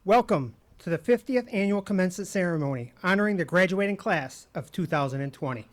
Welcome to the 50th Annual Commencement Ceremony, honoring the graduating class of 2020.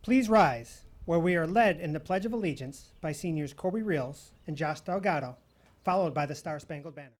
Please rise, where we are led in the Pledge of Allegiance by seniors Kobe Reels and Josh Delgado, followed by the Star-Spangled Banner.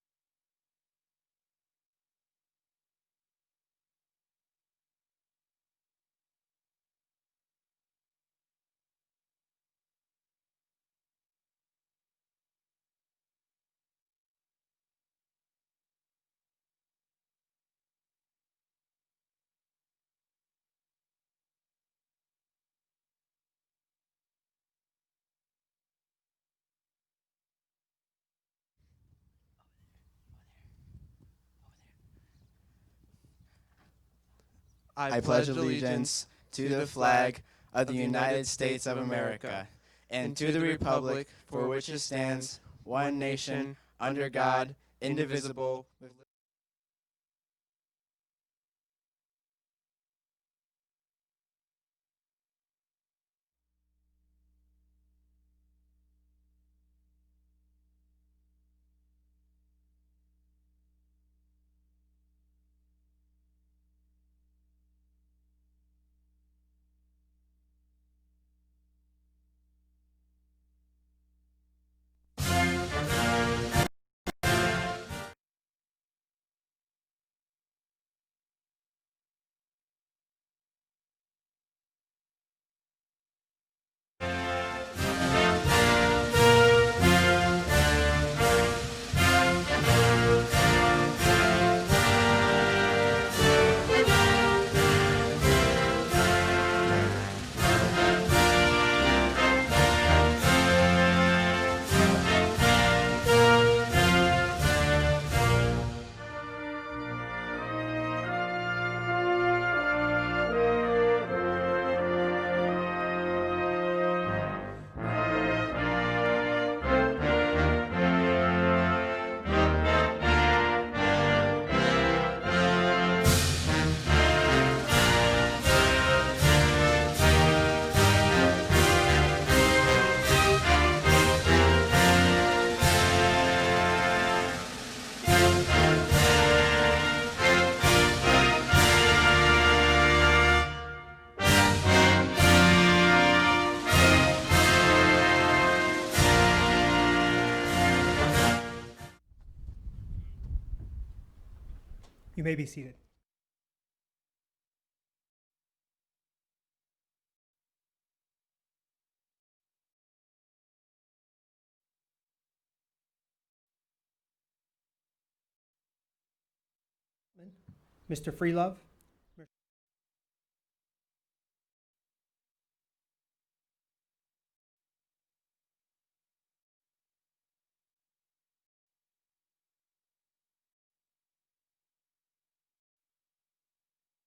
I pledge allegiance to the flag of the United States of America and to the republic for which it stands, one nation, under God, indivisible, with You may be seated. Mr. Freelove.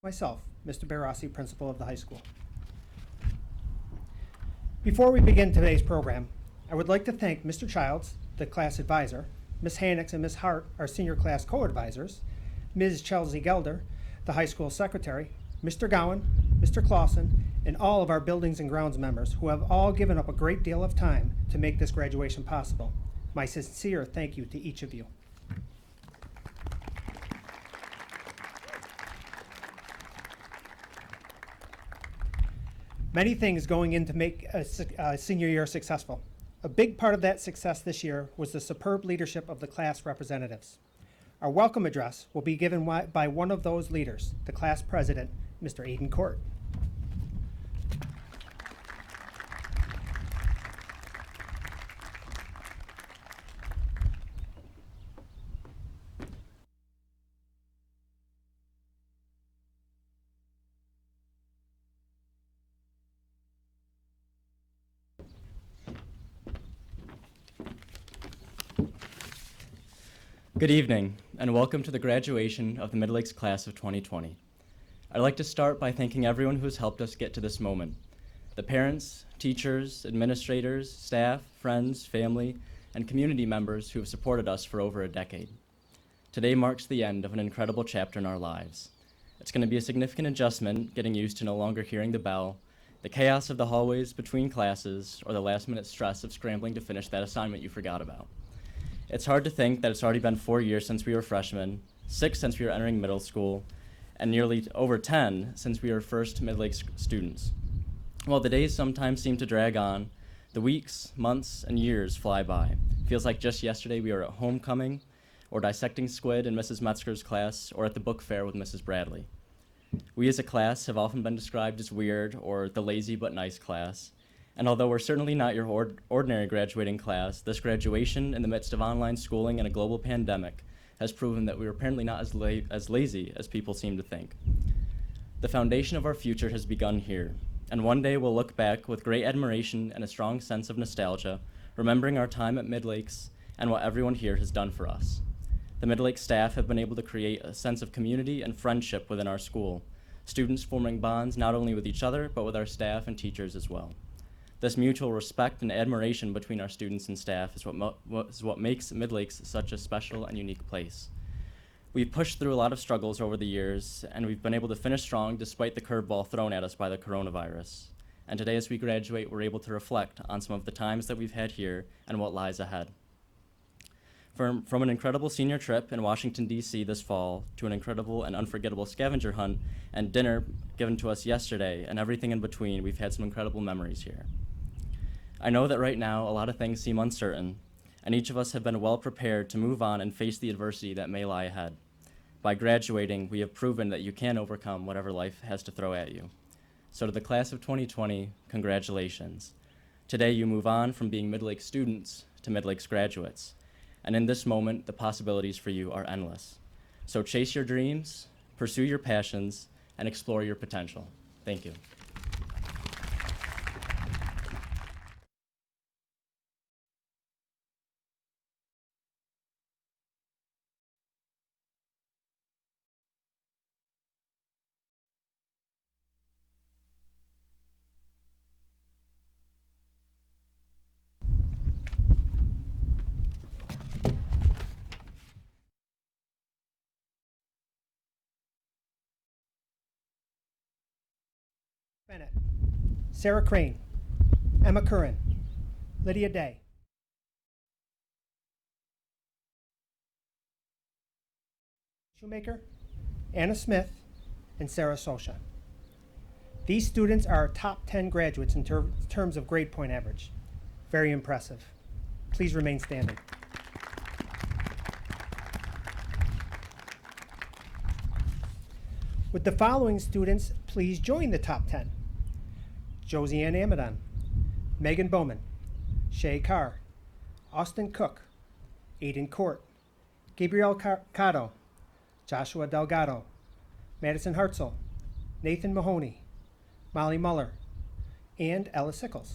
Myself, Mr. Barassi, principal of the high school. Before we begin today's program, I would like to thank Mr. Childs, the class advisor, Ms. Hannix and Ms. Hart, our senior class co-advisors, Ms. Chelsea Gelder, the high school secretary, Mr. Gowan, Mr. Clausen, and all of our buildings and grounds members who have all given up a great deal of time to make this graduation possible. My sincere thank you to each of you. Many things going in to make a senior year successful. A big part of that success this year was the superb leadership of the class representatives. Our welcome address will be given by one of those leaders, the class president, Mr. Aiden Court. Good evening, and welcome to the graduation of the Midlakes class of 2020. I'd like to start by thanking everyone who has helped us get to this moment. The parents, teachers, administrators, staff, friends, family, and community members who have supported us for over a decade. Today marks the end of an incredible chapter in our lives. It's going to be a significant adjustment getting used to no longer hearing the bell, the chaos of the hallways between classes, or the last-minute stress of scrambling to finish that assignment you forgot about. It's hard to think that it's already been 4 years since we were freshmen, 6 since we were entering middle school, and nearly over 10 since we were first Midlakes students. While the days sometimes seem to drag on, the weeks, months, and years fly by. Feels like just yesterday we were at homecoming, or dissecting squid in Mrs. Metzger's class, or at the book fair with Mrs. Bradley. We as a class have often been described as weird, or the lazy but nice class. And although we're certainly not your ordinary graduating class, this graduation in the midst of online schooling and a global pandemic has proven that we are apparently not as lazy as people seem to think. The foundation of our future has begun here, and one day we'll look back with great admiration and a strong sense of nostalgia, remembering our time at Midlakes and what everyone here has done for us. The Midlakes staff have been able to create a sense of community and friendship within our school, students forming bonds not only with each other, but with our staff and teachers as well. This mutual respect and admiration between our students and staff is what makes Midlakes such a special and unique place. We've pushed through a lot of struggles over the years, and we've been able to finish strong despite the curveball thrown at us by the coronavirus. And today as we graduate, we're able to reflect on some of the times that we've had here and what lies ahead. From an incredible senior trip in Washington, D.C. this fall, to an incredible and unforgettable scavenger hunt and dinner given to us yesterday, and everything in between, we've had some incredible memories here. I know that right now a lot of things seem uncertain, and each of us have been well prepared to move on and face the adversity that may lie ahead. By graduating, we have proven that you can overcome whatever life has to throw at you. So to the class of 2020, congratulations. Today you move on from being Midlakes students to Midlakes graduates. And in this moment, the possibilities for you are endless. So chase your dreams, pursue your passions, and explore your potential. Thank you. Bennett, Sarah Crane, Emma Curran, Lydia Day, Shoemaker, Anna Smith, and Sarah Sosha. These students are top 10 graduates in terms of grade point average. Very impressive. Please remain standing. With the following students, please join the top 10. Josianne Amadon, Megan Bowman, Shay Carr, Austin Cook, Aiden Court, Gabriel Cotto, Joshua Delgado, Madison Hartzell, Nathan Mahoney, Molly Muller, and Ella Sickles.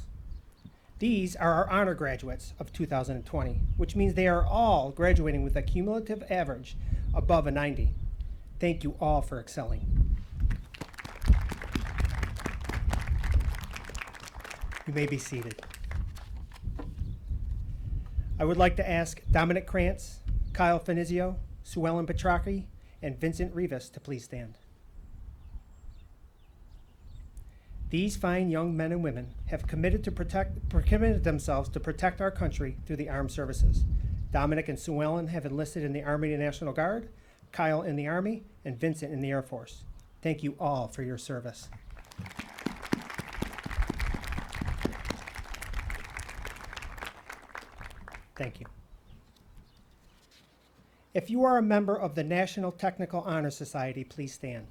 These are our honor graduates of 2020, which means they are all graduating with a cumulative average above a 90. Thank you all for excelling. You may be seated. I would like to ask Dominic Krantz, Kyle Finizio, Sue Ellen Petracchi, and Vincent Rivas to please stand. These fine young men and women have committed themselves to protect our country through the armed services. Dominic and Sue Ellen have enlisted in the Army and National Guard, Kyle in the Army, and Vincent in the Air Force. Thank you all for your service. Thank you. If you are a member of the National Technical Honor Society, please stand.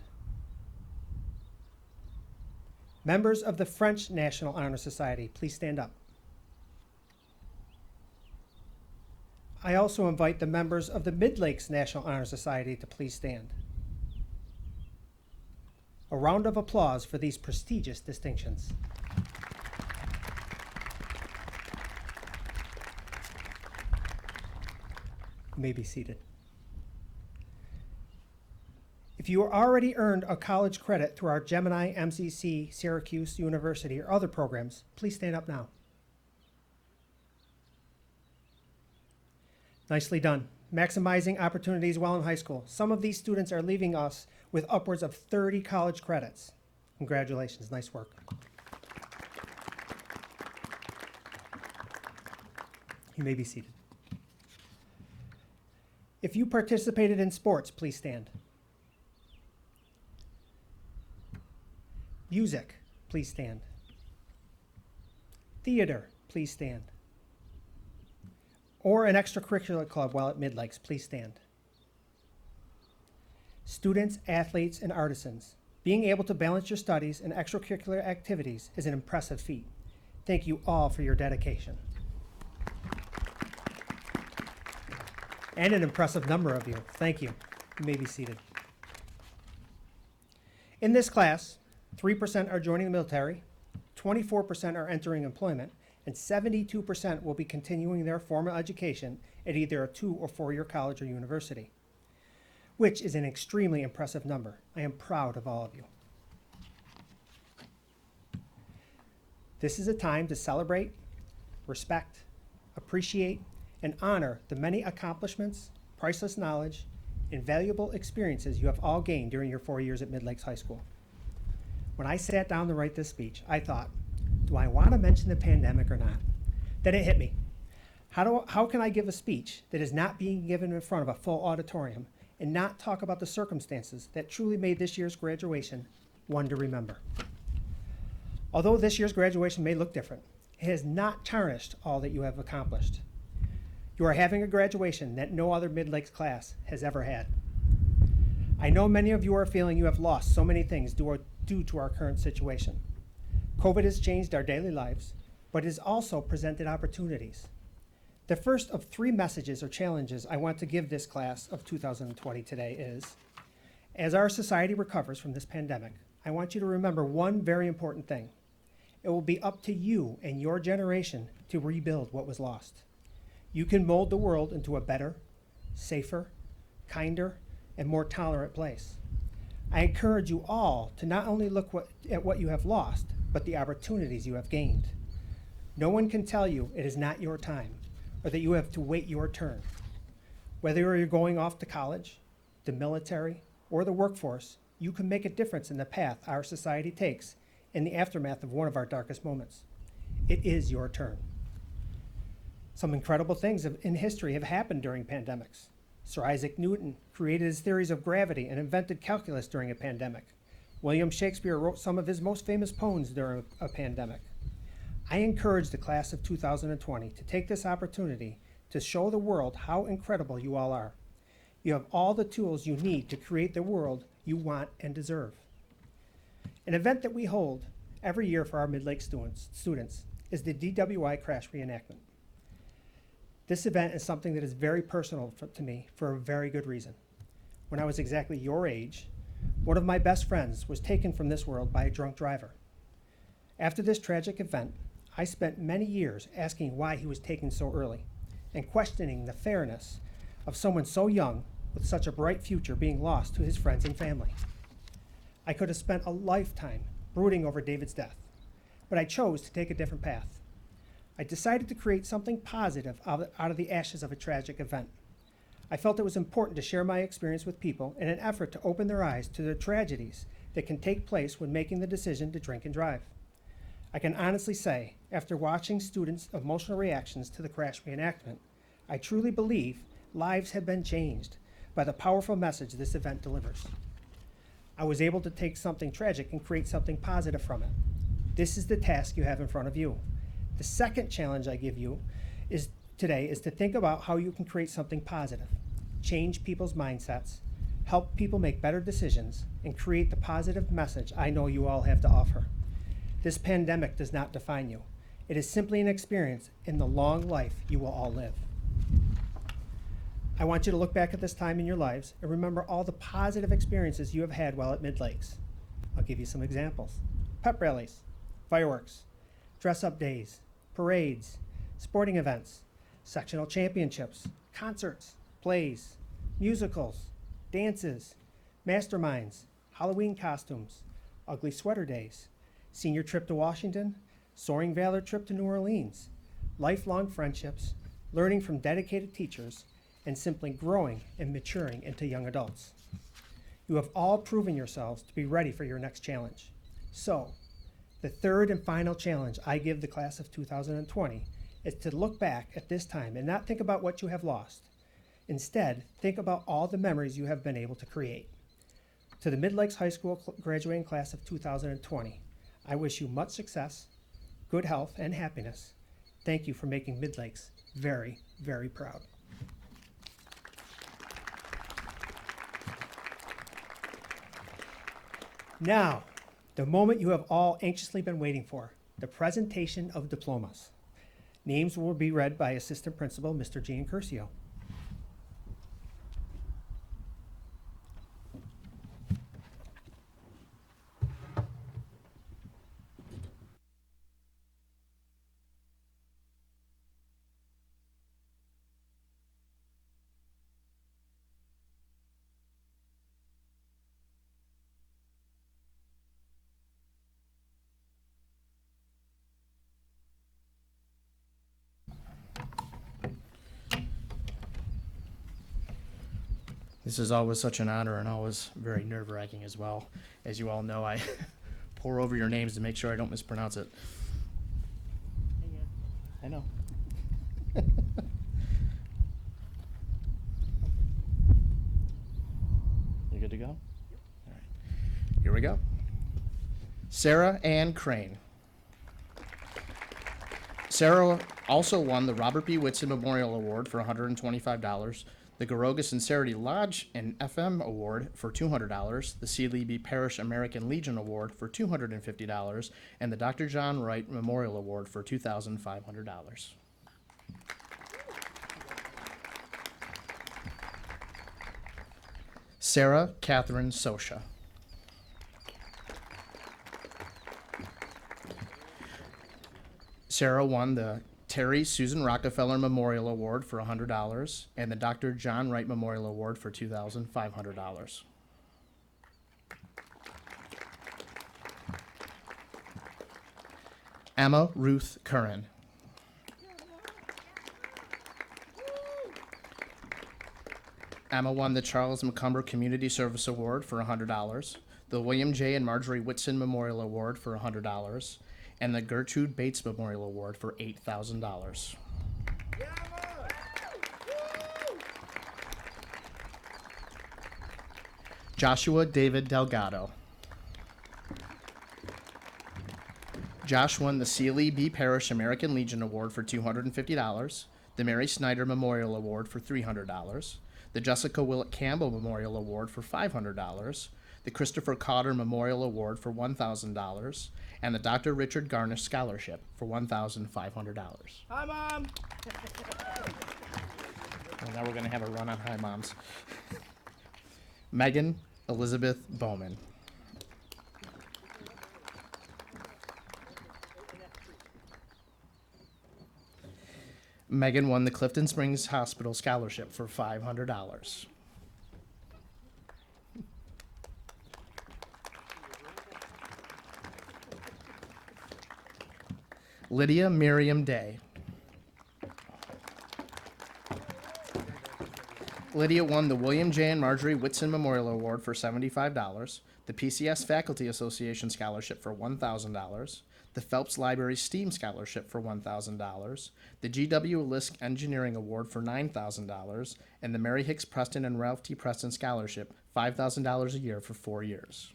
Members of the French National Honor Society, please stand up. I also invite the members of the Midlakes National Honor Society to please stand. A round of applause for these prestigious distinctions. You may be seated. If you already earned a college credit through our Gemini, MCC, Syracuse University, or other programs, please stand up now. Nicely done. Maximizing opportunities while in high school. Some of these students are leaving us with upwards of 30 college credits. Congratulations, nice work. You may be seated. If you participated in sports, please stand. Music, please stand. theater, please stand. Or an extracurricular club while at Midlakes, please stand. Students, athletes, and artisans, being able to balance your studies and extracurricular activities is an impressive feat. Thank you all for your dedication. And an impressive number of you. Thank you. You may be seated. In this class, 3% are joining the military, 24% are entering employment, and 72% will be continuing their formal education at either a 2- or 4-year college or university, which is an extremely impressive number. I am proud of all of you. This is a time to celebrate, respect, appreciate, and honor the many accomplishments, priceless knowledge, and valuable experiences you have all gained during your 4 years at Midlakes High School. When I sat down to write this speech, I thought, do I want to mention the pandemic or not? Then it hit me. How can I give a speech that is not being given in front of a full auditorium and not talk about the circumstances that truly made this year's graduation one to remember? Although this year's graduation may look different, it has not tarnished all that you have accomplished. You are having a graduation that no other Midlakes class has ever had. I know many of you are feeling you have lost so many things due to our current situation. COVID has changed our daily lives, but it has also presented opportunities. The first of 3 messages or challenges I want to give this class of 2020 today is, as our society recovers from this pandemic, I want you to remember one very important thing. It will be up to you and your generation to rebuild what was lost. You can mold the world into a better, safer, kinder, and more tolerant place. I encourage you all to not only look at what you have lost, but the opportunities you have gained. No one can tell you it is not your time, or that you have to wait your turn. Whether you're going off to college, the military, or the workforce, you can make a difference in the path our society takes in the aftermath of one of our darkest moments. It is your turn. Some incredible things in history have happened during pandemics. Sir Isaac Newton created his theories of gravity and invented calculus during a pandemic. William Shakespeare wrote some of his most famous poems during a pandemic. I encourage the class of 2020 to take this opportunity to show the world how incredible you all are. You have all the tools you need to create the world you want and deserve. An event that we hold every year for our Midlakes students is the DWI Crash Reenactment. This event is something that is very personal to me for a very good reason. When I was exactly your age, one of my best friends was taken from this world by a drunk driver. After this tragic event, I spent many years asking why he was taken so early and questioning the fairness of someone so young with such a bright future being lost to his friends and family. I could have spent a lifetime brooding over David's death, but I chose to take a different path. I decided to create something positive out of the ashes of a tragic event. I felt it was important to share my experience with people in an effort to open their eyes to the tragedies that can take place when making the decision to drink and drive. I can honestly say, after watching students' emotional reactions to the crash reenactment, I truly believe lives have been changed by the powerful message this event delivers. I was able to take something tragic and create something positive from it. This is the task you have in front of you. The second challenge I give you today is to think about how you can create something positive, change people's mindsets, help people make better decisions, and create the positive message I know you all have to offer. This pandemic does not define you. It is simply an experience in the long life you will all live. I want you to look back at this time in your lives and remember all the positive experiences you have had while at Midlakes. I'll give you some examples. Pep rallies, fireworks, dress-up days, parades, sporting events, sectional championships, concerts, plays, musicals, dances, masterminds, Halloween costumes, ugly sweater days, senior trip to Washington, soaring valor trip to New Orleans, lifelong friendships, learning from dedicated teachers, and simply growing and maturing into young adults. You have all proven yourselves to be ready for your next challenge. So, the third and final challenge I give the class of 2020 is to look back at this time and not think about what you have lost. Instead, think about all the memories you have been able to create. To the Midlakes High School graduating class of 2020, I wish you much success, good health, and happiness. Thank you for making Midlakes very, very proud. Now, the moment you have all anxiously been waiting for, the presentation of diplomas. Names will be read by Assistant Principal Mr. Gian Curcio. This is always such an honor and always very nerve-wracking as well. As you all know, I pour over your names to make sure I don't mispronounce it. I know. You good to go? Yep. All right. Here we go. Sarah Ann Crane. Sarah also won the Robert B. Whitson Memorial Award for $125, the Garoga Sincerity Lodge and FM Award for $200, the Seeley B. Parish American Legion Award for $250, and the Dr. John Wright Memorial Award for $2,500. Sarah Catherine Sosha. Sarah won the Terry Susan Rockefeller Memorial Award for $100 and the Dr. John Wright Memorial Award for $2,500. Emma Ruth Curran. Emma won the Charles McCumber Community Service Award for $100, the William J. and Marjorie Whitson Memorial Award for $100, and the Gertrude Bates Memorial Award for $8,000. Joshua David Delgado. Josh won the Seeley B. Parish American Legion Award for $250, the Mary Snyder Memorial Award for $300, the Jessica Willett Campbell Memorial Award for $500, the Christopher Cotter Memorial Award for $1,000, and the Dr. Richard Garnish Scholarship for $1,500. Hi, Mom. And now we're going to have a run on Hi Moms. Megan Elizabeth Bowman. Megan won the Clifton Springs Hospital Scholarship for $500. Lydia Miriam Day. Lydia won the William J. and Marjorie Whitson Memorial Award for $75, the PCS Faculty Association Scholarship for $1,000, the Phelps Library STEAM Scholarship for $1,000, the G.W. Lisk Engineering Award for $9,000, and the Mary Hicks Preston and Ralph T. Preston Scholarship, $5,000 a year for 4 years.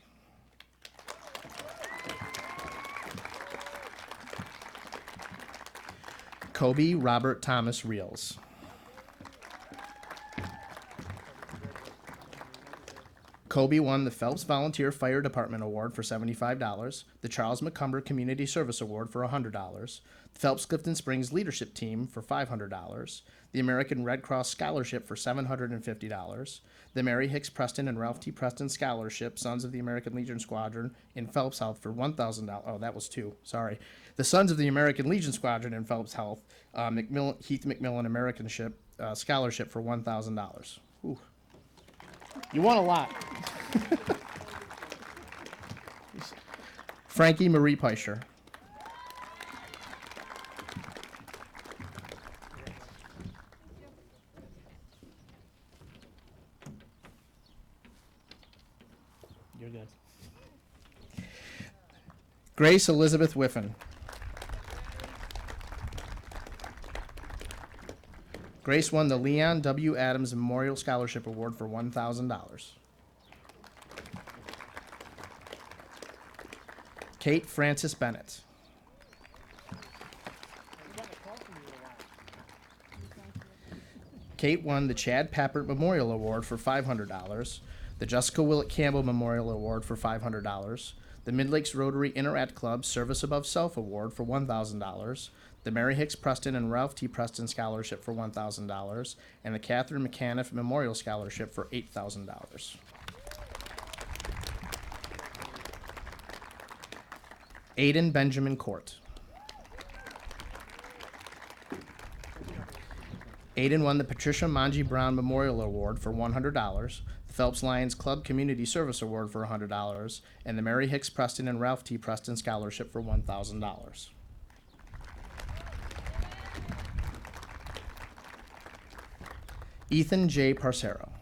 Kobe Robert Thomas Reels. Kobe won the Phelps Volunteer Fire Department Award for $75, the Charles McCumber Community Service Award for $100, the Phelps Clifton Springs Leadership Team for $500, the American Red Cross Scholarship for $750, the Mary Hicks Preston and Ralph T. Preston Scholarship, Sons of the American Legion Squadron in Phelps Health for $1,000. Oh, that was two. Sorry. The Sons of the American Legion Squadron in Phelps Health, Heath McMillan Americanship Scholarship for $1,000. Ooh. You won a lot. Frankie Marie Peischer. You're good. Grace Elizabeth Whiffen. Grace won the Leon W. Adams Memorial Scholarship Award for $1,000. Kate Frances Bennett. Kate won the Chad Pappert Memorial Award for $500, the Jessica Willett Campbell Memorial Award for $500, the Midlakes Rotary Interact Club Service Above Self Award for $1,000, the Mary Hicks Preston and Ralph T. Preston Scholarship for $1,000, and the Catherine McAniff Memorial Scholarship for $8,000. Aiden Benjamin Court. Aiden won the Patricia Manji Brown Memorial Award for $100, the Phelps Lions Club Community Service Award for $100, and the Mary Hicks Preston and Ralph T. Preston Scholarship for $1,000. Ethan J. Parcero.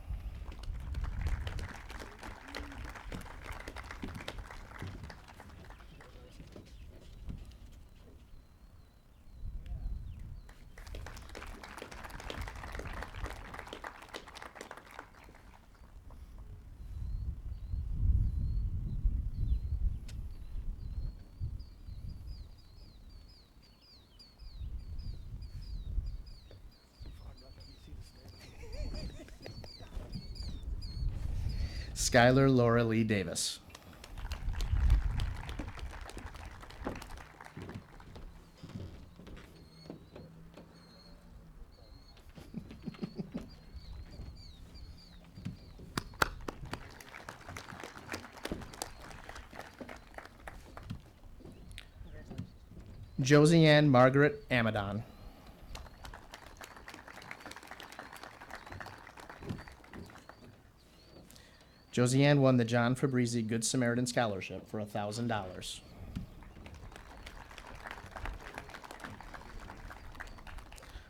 Skylar Laura Lee Davis. Josianne Margaret Amadon. Josianne won the John Fabrizi Good Samaritan Scholarship for $1,000.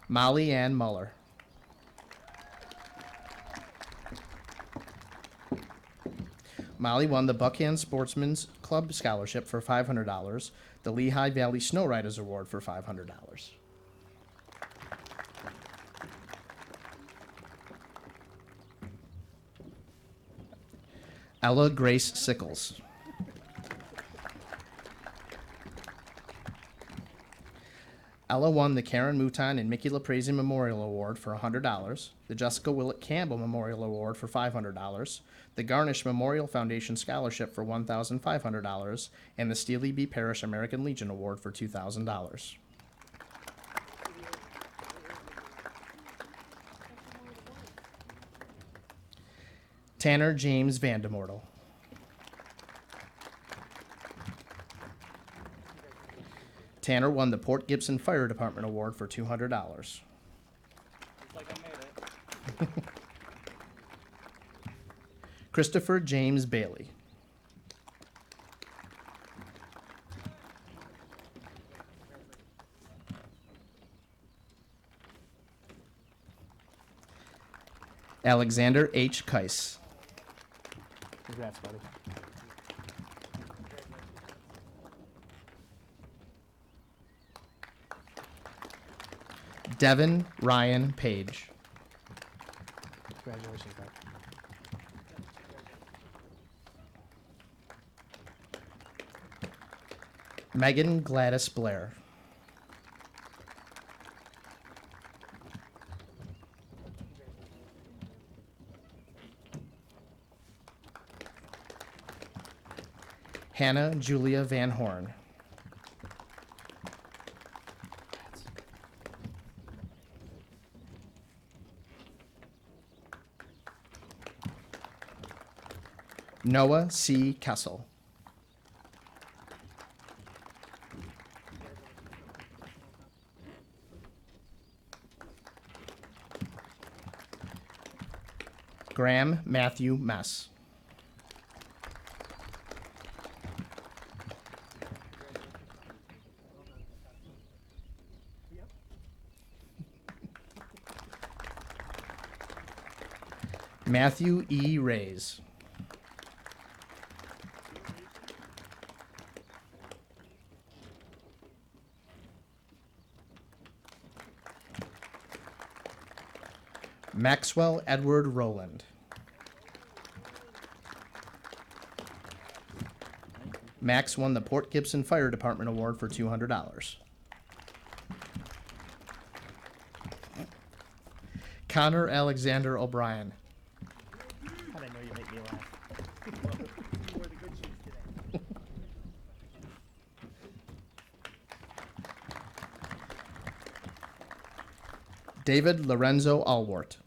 Molly Ann Muller. Molly won the Buckhand Sportsman's Club Scholarship for $500, the Lehigh Valley Snow Riders Award for $500. Ella Grace Sickles. Ella won the Karen Mouton and Mickey LaPrezi Memorial Award for $100, the Jessica Willett Campbell Memorial Award for $500, the Garnish Memorial Foundation Scholarship for $1,500, and the Steely B. Parrish American Legion Award for $2,000. Tanner James Vandemortel. Tanner won the Port Gibson Fire Department Award for $200. Looks like I made it. Christopher James Bailey. Alexander H. Keiss. Congrats, buddy. Devin Ryan Page. Congratulations, bud. Megan Gladys Blair. Hannah Julia Van Horn. Noah C. Kessel. Graham Matthew Mess. Matthew E. Rays. Maxwell Edward Rowland. Max won the Port Gibson Fire Department Award for $200. Connor Alexander O'Brien. How'd I know you'd make me laugh? You wore the good shoes today. David Lorenzo Allwart.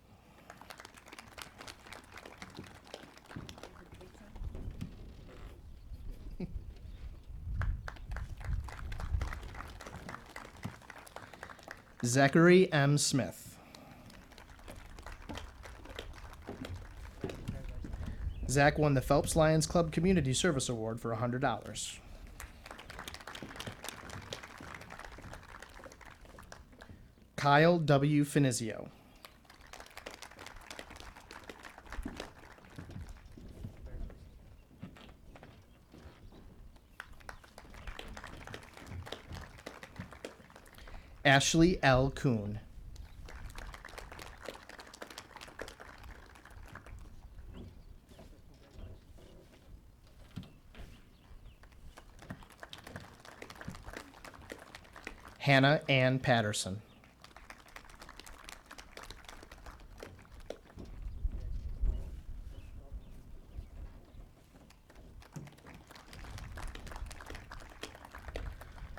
Zachary M. Smith. Zach won the Phelps Lions Club Community Service Award for $100. Kyle W. Finizio. Ashley L. Kuhn. Hannah Ann Patterson.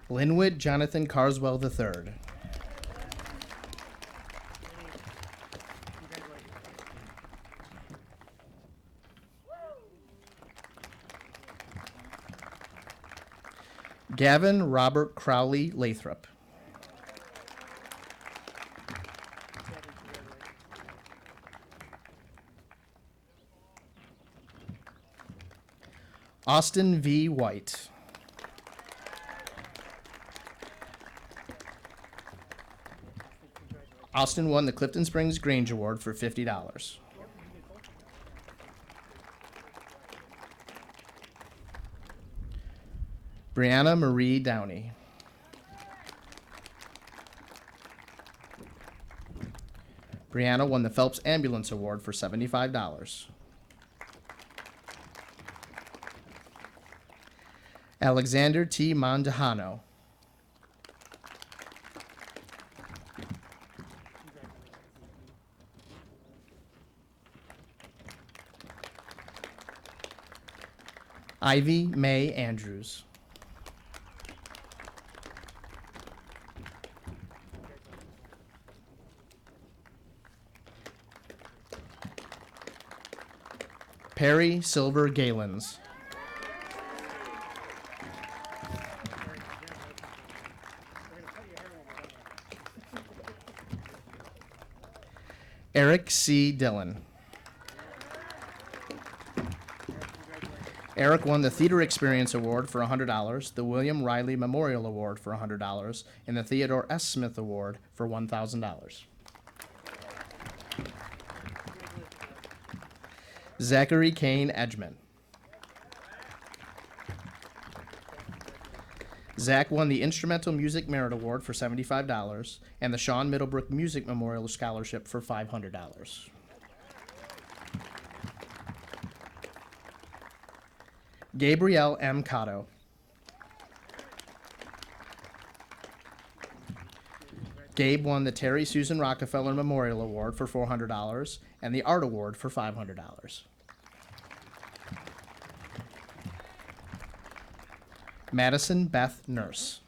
Linwood Jonathan Carswell III. Gavin Robert Crowley Lathrop. Austin V. White. Austin won the Clifton Springs Grange Award for $50. Brianna Marie Downey. Brianna won the Phelps Ambulance Award for $75. Alexander T. Mondahano. Ivy Mae Andrews. Perry Silver Galens. Eric C. Dillon. Eric won the Theater Experience Award for $100, the William Riley Memorial Award for $100, and the Theodore S. Smith Award for $1,000. Zachary Kane Edgman. Zach won the Instrumental Music Merit Award for $75 and the Sean Middlebrook Music Memorial Scholarship for $500. Gabrielle M. Cotto. Gabe won the Terry Susan Rockefeller Memorial Award for $400 and the Art Award for $500. Madison Beth Nurse.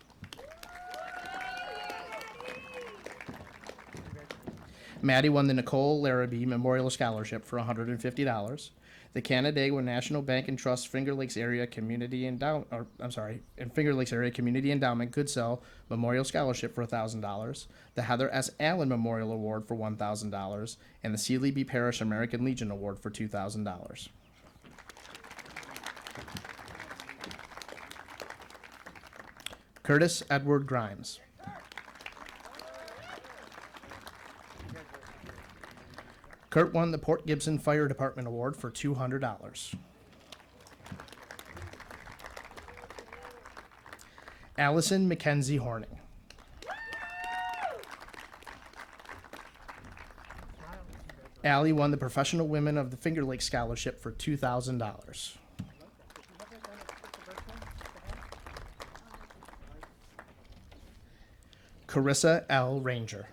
Maddie won the Nicole Larrabee Memorial Scholarship for $150. The Canandaigua National Bank and Trust Finger Lakes Area Community Finger Lakes Area Community Endowment Goodsell Memorial Scholarship for $1,000. The Heather S. Allen Memorial Award for $1,000, and the Sealy B. Parish American Legion Award for $2,000. Curtis Edward Grimes. Kurt won the Port Gibson Fire Department Award for $200. Allison Mackenzie Horning. Allie won the Professional Women of the Finger Lakes Scholarship for $2,000. Carissa L. Ranger.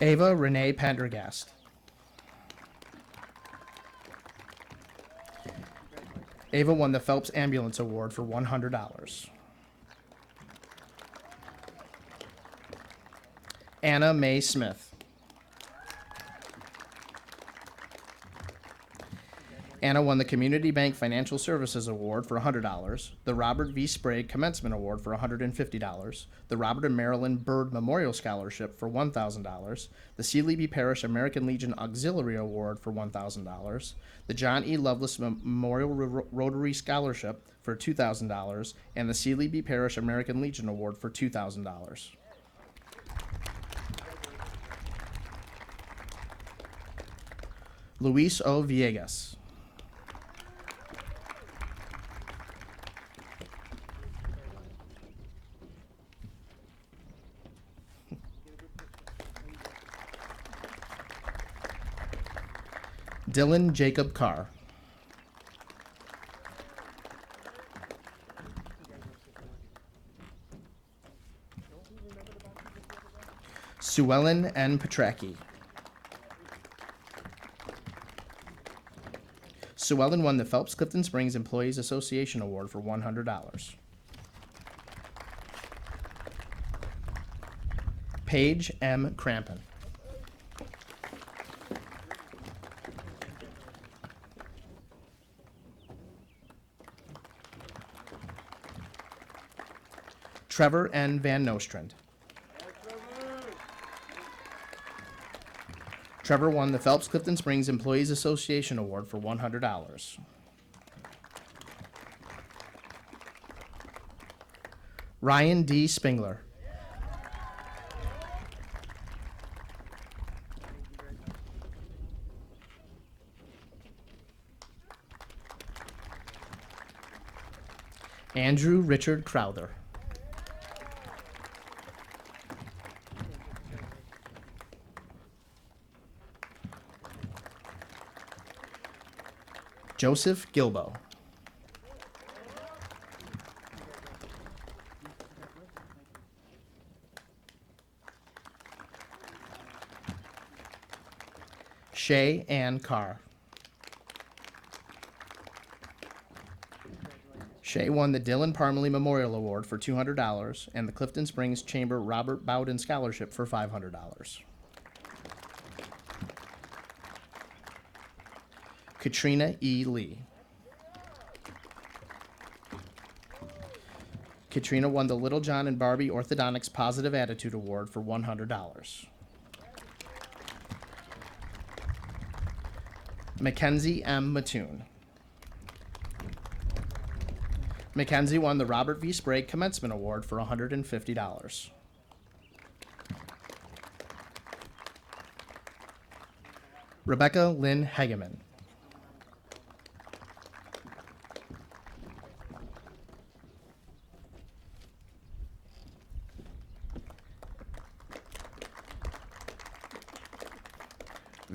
Ava Renee Pendergast. Ava won the Phelps Ambulance Award for $100. Anna Mae Smith. Anna won the Community Bank Financial Services Award for $100, the Robert V. Sprague Commencement Award for $150, the Robert and Marilyn Byrd Memorial Scholarship for $1,000, the C. Levy Parish American Legion Auxiliary Award for $1,000, the John E. Lovelace Memorial Rotary Scholarship for $2,000, and the C. Levy Parish American Legion Award for $2,000. Luis O. Villegas. Dylan Jacob Carr. Suellen N. Petracki. Suellen won the Phelps Clifton Springs Employees Association Award for $100. Paige M. Crampon. Trevor N. Van Nostrand. Trevor won the Phelps Clifton Springs Employees Association Award for $100. Ryan D. Spingler. Andrew Richard Crowther. Joseph Gilbo. Shay Ann Carr. Shay won the Dylan Parmalee Memorial Award for $200 and the Clifton Springs Chamber Robert Bowden Scholarship for $500. Katrina E. Lee. Katrina won the Little John and Barbie Orthodontics Positive Attitude Award for $100. Mackenzie M. Mattoon. Mackenzie won the Robert V. Sprague Commencement Award for $150. Rebecca Lynn Hageman.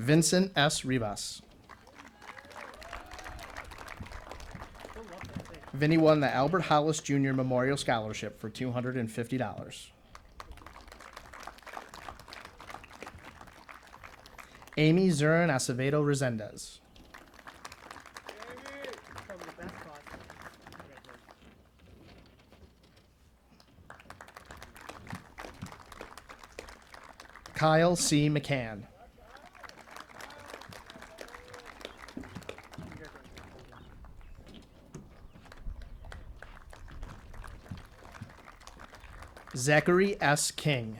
Vincent S. Rivas. Vinny won the Albert Hollis Jr. Memorial Scholarship for $250. Amy Zurin Acevedo Resendez. Kyle C. McCann. Zachary S. King.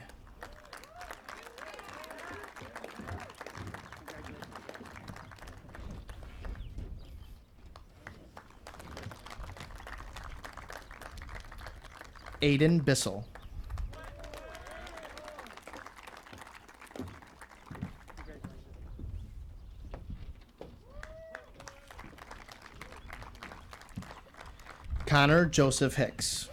Aiden Bissell. Connor Joseph Hicks.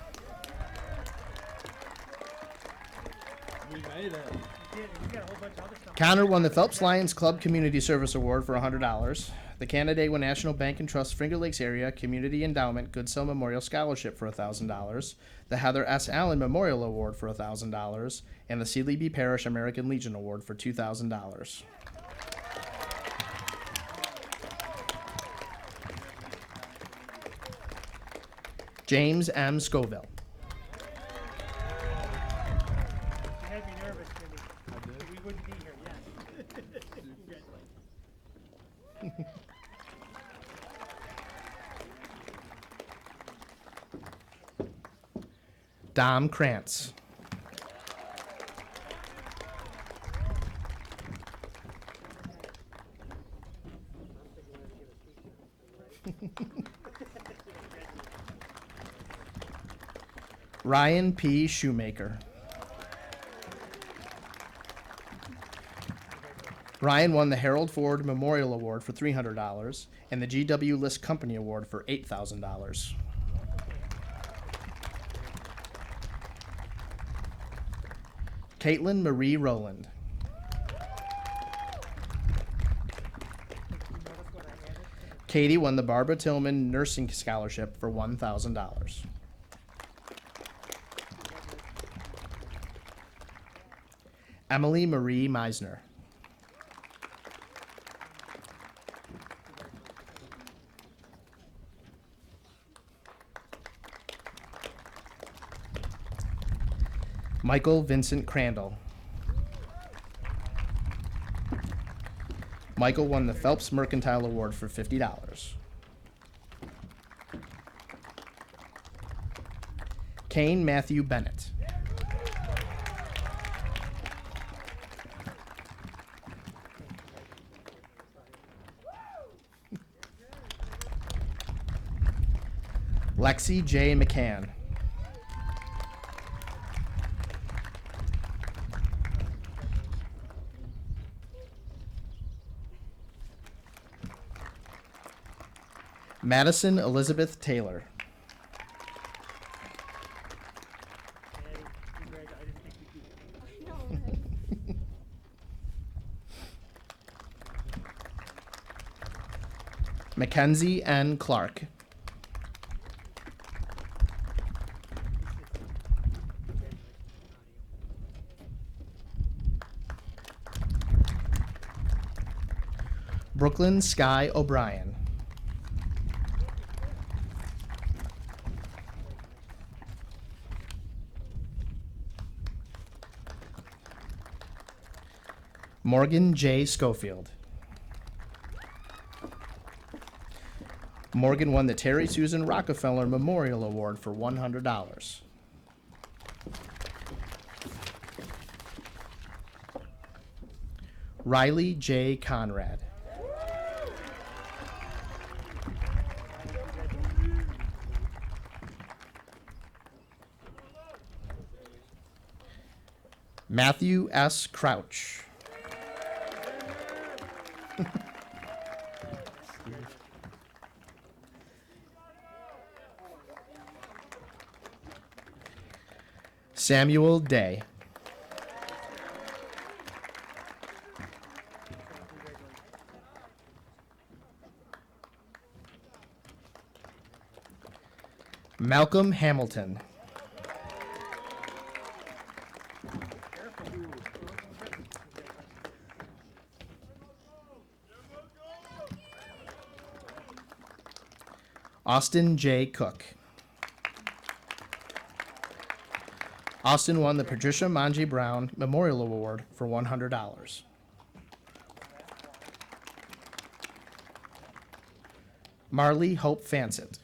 Connor won the Phelps Lions Club Community Service Award for $100, The Canandaigua National Bank and Trust Finger Lakes Area Community Endowment Goodsell Memorial Scholarship for $1,000, the Heather S. Allen Memorial Award for $1,000, and the Sealy B. Parish American Legion Award for $2,000. James M. Scoville. You had me nervous, Jimmy. We wouldn't be here, yes. Congratulations. Dom Krantz. Ryan P. Shoemaker. Ryan won the Harold Ford Memorial Award for $300 and the G.W. List Company Award for $8,000. Caitlin Marie Rowland. Katie won the Barbara Tillman Nursing Scholarship for $1,000. Emily Marie Meisner. Michael Vincent Crandall. Michael won the Phelps Mercantile Award for $50. Kane Matthew Bennett. Lexi J. McCann. Madison Elizabeth Taylor. Mackenzie N. Clark. Brooklyn Sky O'Brien. Morgan J. Schofield. Morgan won the Terry Susan Rockefeller Memorial Award for $100. Riley J. Conrad. Matthew S. Crouch. Samuel Day. Malcolm Hamilton. Austin J. Cook. Austin won the Patricia Manji Brown Memorial Award for $100. Marley Hope Fansett.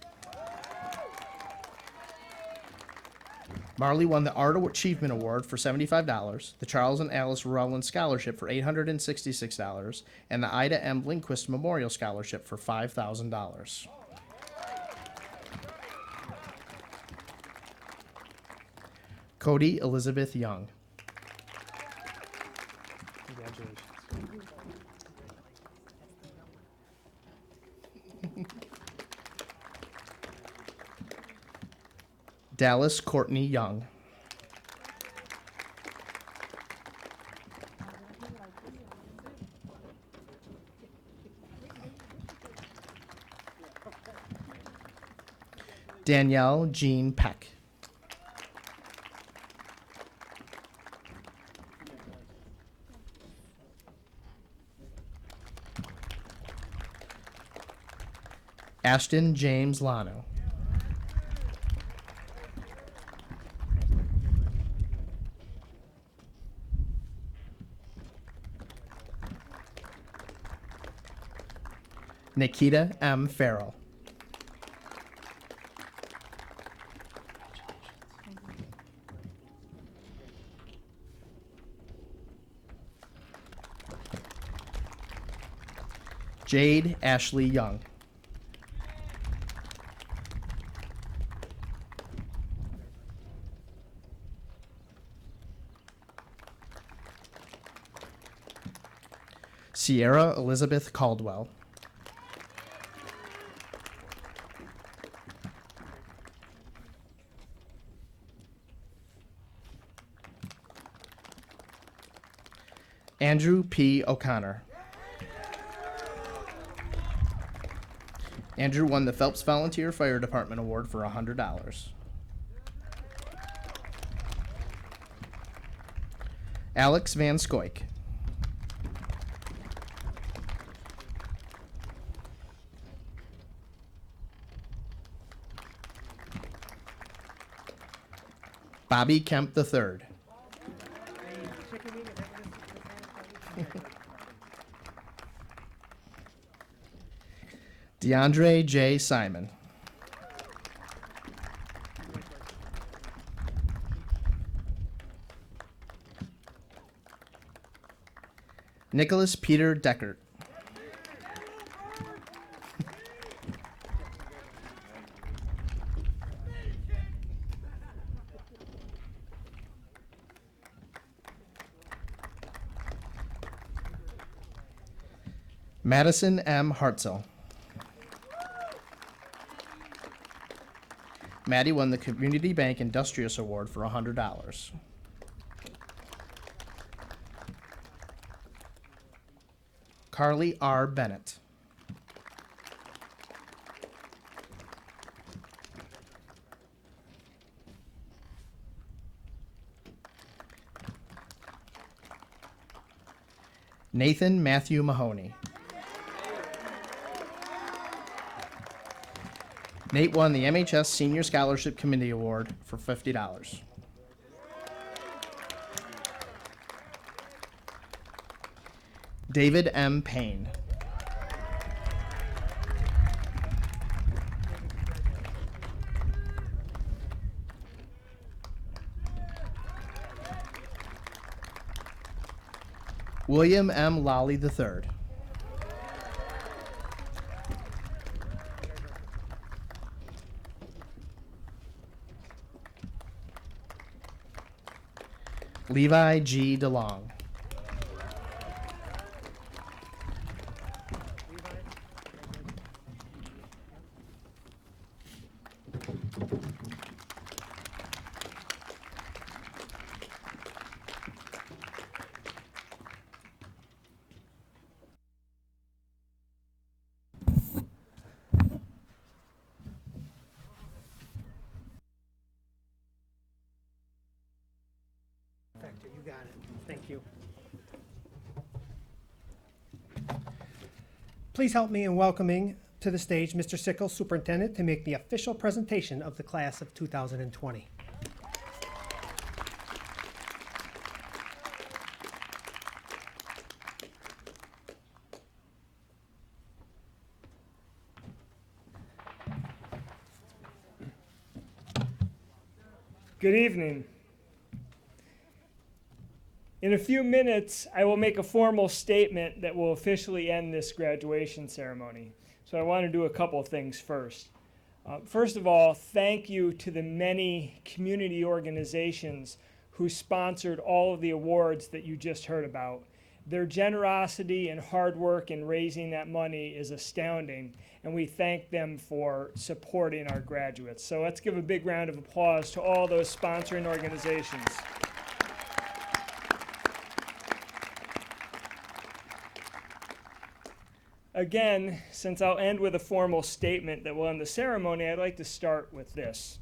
Marley won the Art Achievement Award for $75, the Charles and Alice Rowland Scholarship for $866, and the Ida M. Lindquist Memorial Scholarship for $5,000. Cody Elizabeth Young. Congratulations. Dallas Courtney Young. Danielle Jean Peck. Ashton James Lano. Nikita M. Farrell. Jade Ashley Young. Sierra Elizabeth Caldwell. Andrew P. O'Connor. Andrew won the Phelps Volunteer Fire Department Award for $100. Alex Van Scoik. Bobby Kemp III. DeAndre J. Simon. Nicholas Peter Deckert. Madison M. Hartzell. Maddie won the Community Bank Industrious Award for $100. Carly R. Bennett. Nathan Matthew Mahoney. Nate won the MHS Senior Scholarship Committee Award for $50. David M. Payne. William M. Lally III. Levi G. DeLong. You got it. Thank you. Please help me in welcoming to the stage Mr. Sickles, Superintendent, to make the official presentation of the class of 2020. Good evening. In a few minutes, I will make a formal statement that will officially end this graduation ceremony. So I want to do a couple of things first. First of all, thank you to the many community organizations who sponsored all of the awards that you just heard about. Their generosity and hard work in raising that money is astounding, and we thank them for supporting our graduates. So let's give a big round of applause to all those sponsoring organizations. Again, since I'll end with a formal statement that will end the ceremony, I'd like to start with this.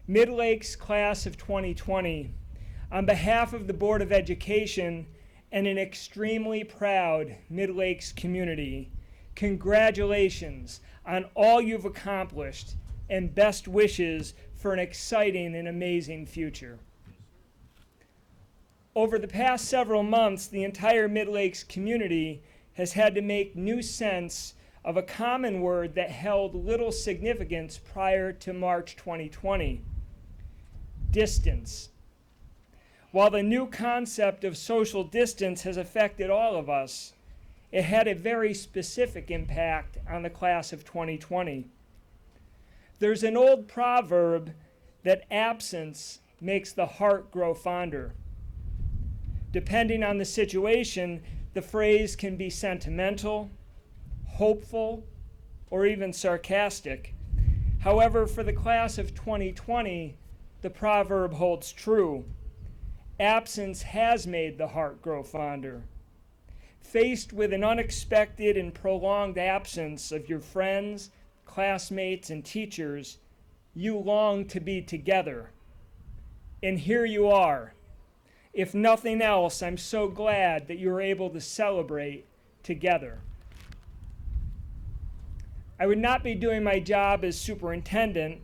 Midlakes Class of 2020, on behalf of the Board of Education and an extremely proud Midlakes community, congratulations on all you've accomplished and best wishes for an exciting and amazing future. Over the past several months, the entire Midlakes community has had to make new sense of a common word that held little significance prior to March 2020: distance. While the new concept of social distance has affected all of us, it had a very specific impact on the class of 2020. There's an old proverb that absence makes the heart grow fonder. Depending on the situation, the phrase can be sentimental, hopeful, or even sarcastic. However, for the class of 2020, the proverb holds true. Absence has made the heart grow fonder. Faced with an unexpected and prolonged absence of your friends, classmates, and teachers, you long to be together. And here you are. If nothing else, I'm so glad that you were able to celebrate together. I would not be doing my job as superintendent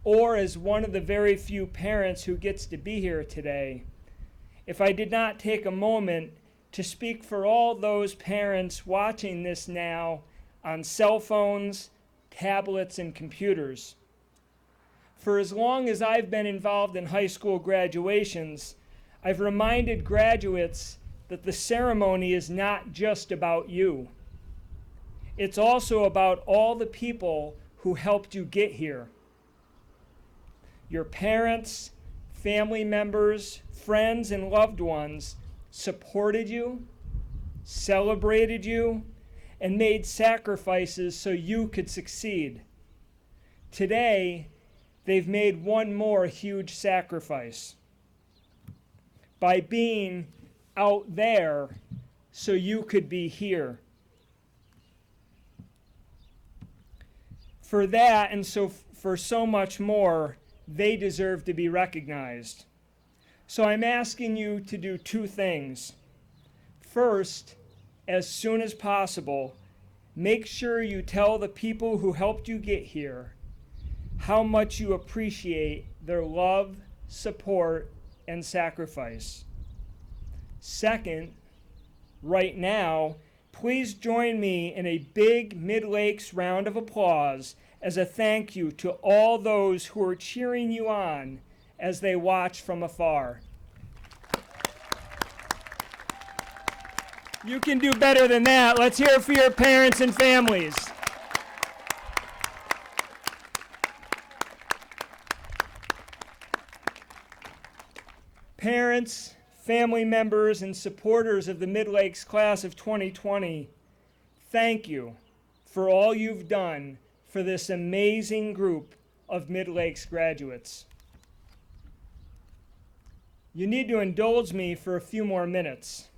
or as one of the very few parents who gets to be here today if I did not take a moment to speak for all those parents watching this now on cell phones, tablets, and computers. For as long as I've been involved in high school graduations, I've reminded graduates that the ceremony is not just about you. It's also about all the people who helped you get here. Your parents, family members, friends, and loved ones supported you, celebrated you, and made sacrifices so you could succeed. Today, they've made one more huge sacrifice by being out there so you could be here. For that and for so much more, they deserve to be recognized. So I'm asking you to do two things. First, as soon as possible, make sure you tell the people who helped you get here how much you appreciate their love, support, and sacrifice. Second, right now, please join me in a big Midlakes round of applause as a thank you to all those who are cheering you on as they watch from afar. You can do better than that. Let's hear it for your parents and families. Parents, family members, and supporters of the Midlakes class of 2020, thank you for all you've done for this amazing group of Midlakes graduates. You need to indulge me for a few more minutes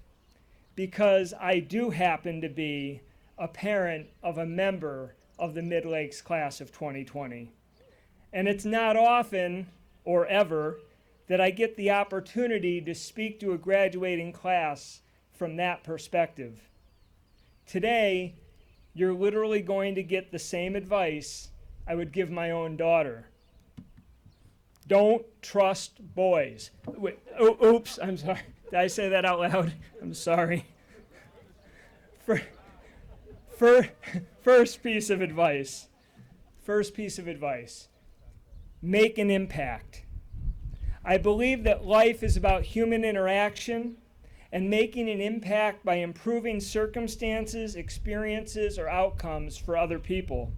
because I do happen to be a parent of a member of the Midlakes class of 2020. And it's not often or ever that I get the opportunity to speak to a graduating class from that perspective. Today, you're literally going to get the same advice I would give my own daughter. Don't trust boys. Wait, oops, I'm sorry. Did I say that out loud? I'm sorry. First piece of advice. Make an impact. I believe that life is about human interaction and making an impact by improving circumstances, experiences, or outcomes for other people.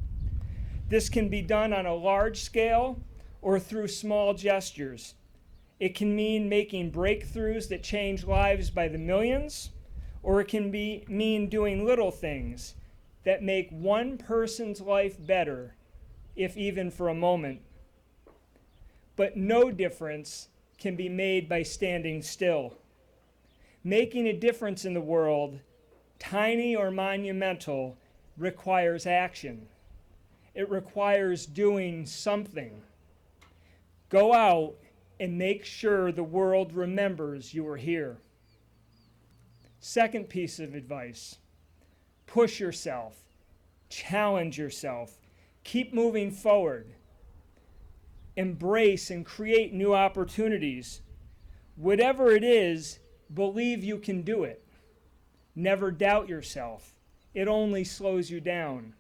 This can be done on a large scale or through small gestures. It can mean making breakthroughs that change lives by the millions, or it can mean doing little things that make one person's life better, if even for a moment. But no difference can be made by standing still. Making a difference in the world tiny or monumental, requires action. It requires doing something. Go out and make sure the world remembers you were here. Second piece of advice, push yourself, challenge yourself, keep moving forward. Embrace and create new opportunities. Whatever it is, believe you can do it. Never doubt yourself. It only slows you down.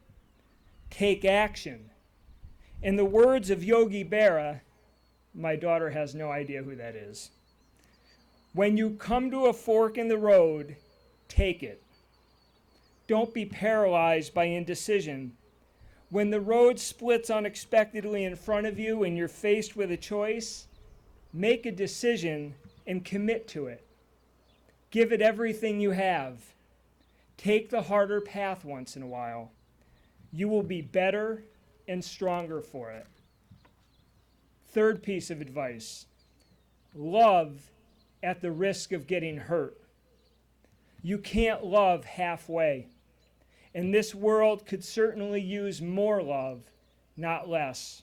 Take action. In the words of Yogi Berra, my daughter has no idea who that is. When you come to a fork in the road, take it. Don't be paralyzed by indecision. When the road splits unexpectedly in front of you and you're faced with a choice, make a decision and commit to it. Give it everything you have. Take the harder path once in a while. You will be better and stronger for it. Third piece of advice, love at the risk of getting hurt. You can't love halfway. And this world could certainly use more love, not less.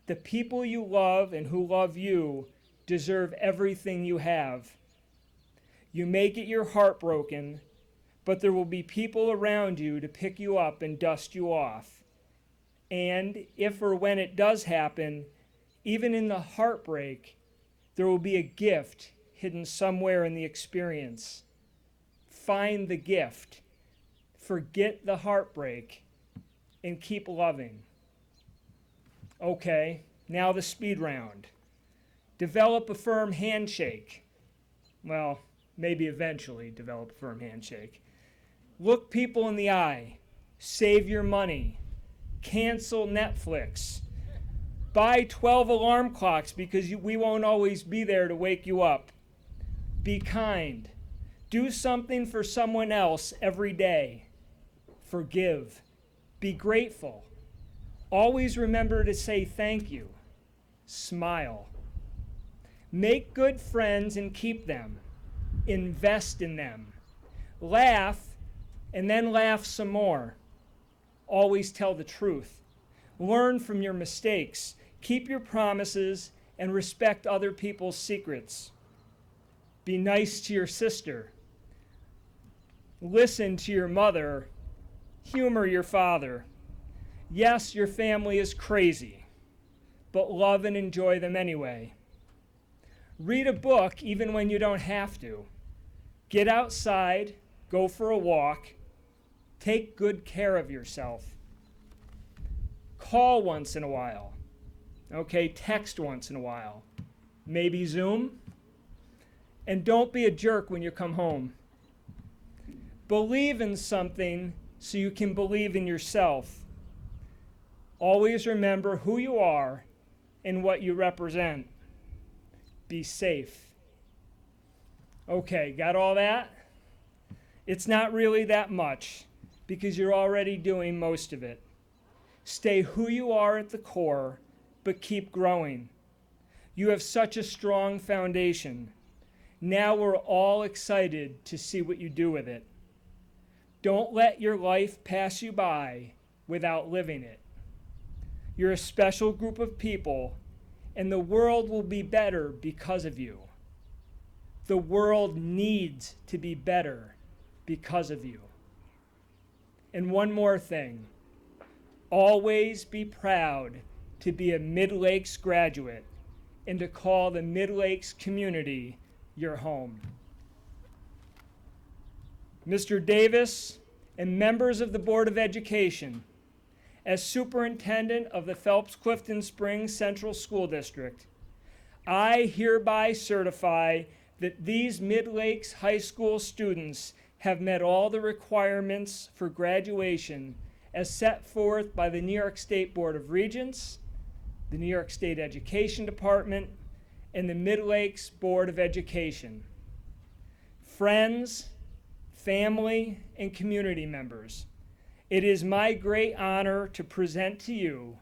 The people you love and who love you deserve everything you have. You may get your heart broken, but there will be people around you to pick you up and dust you off. And if or when it does happen, even in the heartbreak, there will be a gift hidden somewhere in the experience. Find the gift. Forget the heartbreak and keep loving. Okay, now the speed round. Develop a firm handshake. Well, maybe eventually develop a firm handshake. Look people in the eye. Save your money. Cancel Netflix. Buy 12 alarm clocks because we won't always be there to wake you up. Be kind. Do something for someone else every day. Forgive. Be grateful. Always remember to say thank you. Smile. Make good friends and keep them. Invest in them. Laugh and then laugh some more. Always tell the truth. Learn from your mistakes. Keep your promises and respect other people's secrets. Be nice to your sister. Listen to your mother. Humor your father. Yes, your family is crazy, but love and enjoy them anyway. Read a book even when you don't have to. Get outside, go for a walk. Take good care of yourself. Call once in a while. Okay, text once in a while. Maybe Zoom. And don't be a jerk when you come home. Believe in something so you can believe in yourself. Always remember who you are and what you represent. Be safe. Okay, got all that? It's not really that much because you're already doing most of it. Stay who you are at the core, but keep growing. You have such a strong foundation. Now we're all excited to see what you do with it. Don't let your life pass you by without living it. You're a special group of people, and the world will be better because of you. The world needs to be better because of you. And one more thing. Always be proud to be a Midlakes graduate and to call the Midlakes community your home. Mr. Davis and members of the Board of Education, as superintendent of the Phelps-Clifton Springs Central School District, I hereby certify that these Midlakes High School students have met all the requirements for graduation as set forth by the New York State Board of Regents, the New York State Education Department, and the Midlakes Board of Education. Friends, family, and community members, it is my great honor to present to you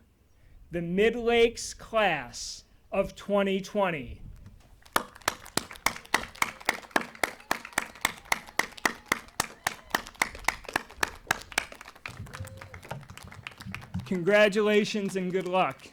the Midlakes class of 2020. Congratulations and good luck.